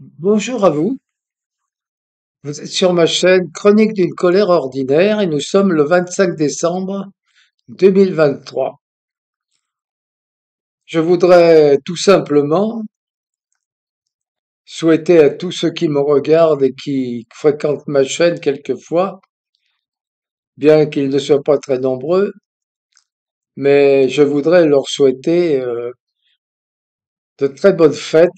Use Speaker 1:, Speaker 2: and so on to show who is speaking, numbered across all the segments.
Speaker 1: Bonjour à vous, vous êtes sur ma chaîne Chronique d'une colère ordinaire et nous sommes le 25 décembre 2023. Je voudrais tout simplement souhaiter à tous ceux qui me regardent et qui fréquentent ma chaîne quelquefois, bien qu'ils ne soient pas très nombreux, mais je voudrais leur souhaiter de très bonnes fêtes,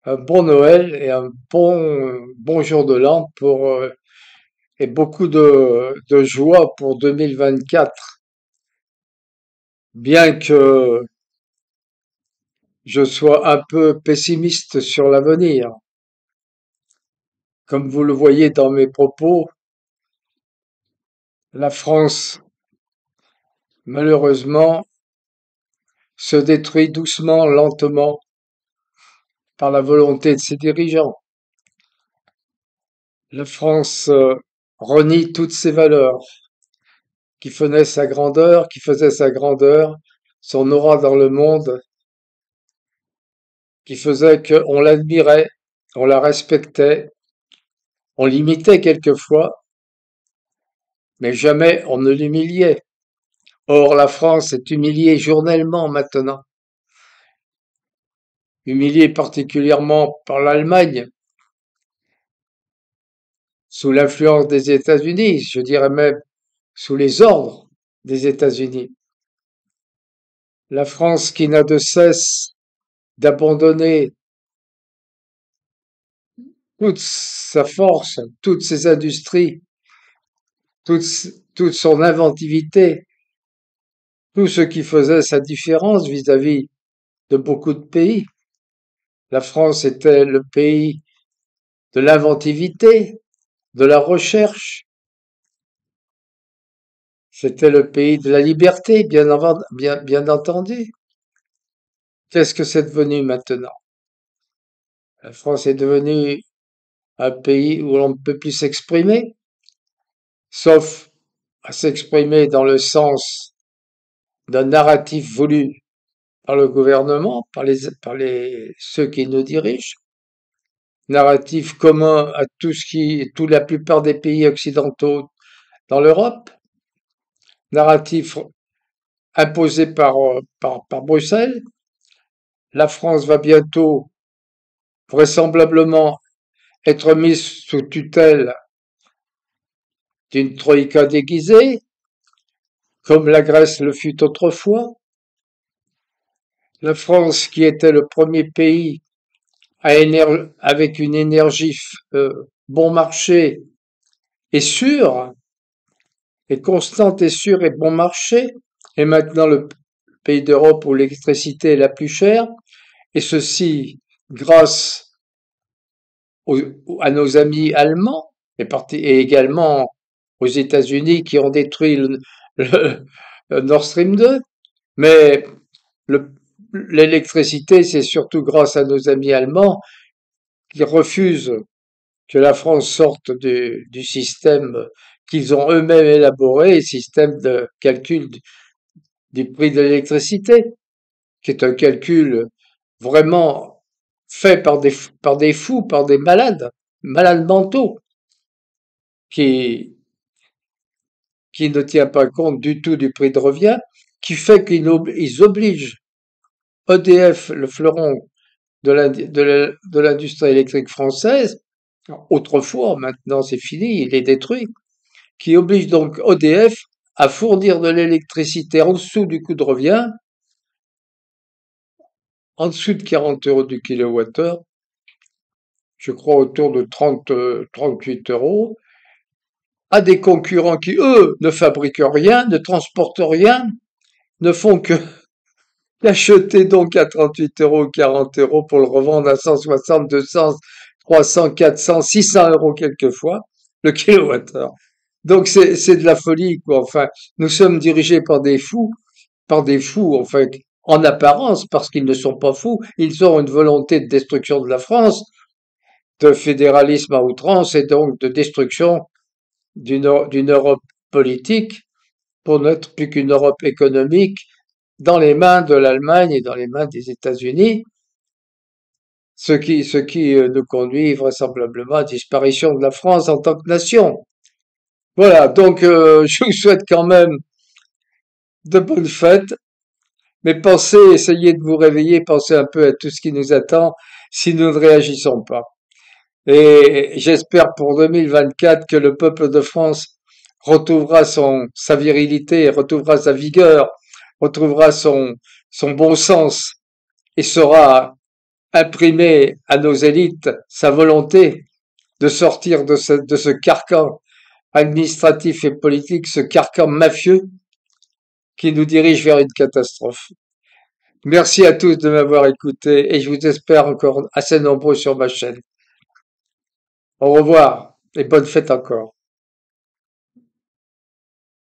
Speaker 1: un bon Noël et un bon jour de l'an et beaucoup de joie pour 2024, bien que je sois un peu pessimiste sur l'avenir. Comme vous le voyez dans mes propos, la France, malheureusement, se détruit doucement, lentement, par la volonté de ses dirigeants. La France renie toutes ses valeurs, qui faisaient sa grandeur, son aura dans le monde, qui faisait qu'on l'admirait, on la respectait, on l'imitait quelquefois, mais jamais on ne l'humiliait. Or, la France est humiliée journellement maintenant, humiliée particulièrement par l'Allemagne, sous l'influence des États-Unis, je dirais même sous les ordres des États-Unis. La France qui n'a de cesse d'abandonner toute sa force, toutes ses industries, toute, toute son inventivité, tout ce qui faisait sa différence vis-à-vis de beaucoup de pays. La France était le pays de l'inventivité, de la recherche. C'était le pays de la liberté, bien entendu. Qu'est-ce que c'est devenu maintenant? La France est devenue un pays où l'on ne peut plus s'exprimer, sauf à s'exprimer dans le sens d'un narratif voulu par le gouvernement, par ceux qui nous dirigent, narratif commun à la plupart des pays occidentaux dans l'Europe, narratif imposé par Bruxelles. La France va bientôt, vraisemblablement, être mise sous tutelle d'une troïka déguisée, comme la Grèce le fut autrefois. La France, qui était le premier pays avec une énergie bon marché et sûre, et constante et sûre et bon marché, est maintenant le pays d'Europe où l'électricité est la plus chère, et ceci grâce à nos amis allemands et également aux États-Unis qui ont détruit le Nord Stream 2. Mais l'électricité, c'est surtout grâce à nos amis allemands qui refusent que la France sorte du système qu'ils ont eux-mêmes élaboré, système de calcul du prix de l'électricité, qui est un calcul vraiment fait par des fous, par des malades mentaux, qui, qui ne tient pas compte du tout du prix de revient, qui fait qu'ils obligent EDF, le fleuron de l'industrie électrique française, autrefois, maintenant c'est fini, il est détruit, qui oblige donc EDF à fournir de l'électricité en dessous du coût de revient, en dessous de 40 euros du kilowattheure, je crois autour de 38 euros, à des concurrents qui, eux, ne fabriquent rien, ne transportent rien, ne font que l'acheter donc à 38 euros, 40 euros pour le revendre à 160, 200, 300, 400, 600 euros quelquefois, le kilowattheure. Donc c'est de la folie, quoi. Enfin, nous sommes dirigés par des fous, enfin, en apparence, parce qu'ils ne sont pas fous. Ils ont une volonté de destruction de la France, de fédéralisme à outrance et donc de destruction d'une Europe politique pour n'être plus qu'une Europe économique dans les mains de l'Allemagne et dans les mains des États-Unis. ce qui nous conduit vraisemblablement à la disparition de la France en tant que nation. Voilà, donc je vous souhaite quand même de bonnes fêtes, mais pensez, essayez de vous réveiller, pensez un peu à tout ce qui nous attend si nous ne réagissons pas. Et j'espère pour 2024 que le peuple de France retrouvera sa virilité, retrouvera sa vigueur, retrouvera son bon sens et saura imprimer à nos élites sa volonté de sortir de ce carcan administratif et politique, ce carcan mafieux qui nous dirige vers une catastrophe. Merci à tous de m'avoir écouté et je vous espère encore assez nombreux sur ma chaîne. Au revoir et bonne fête encore.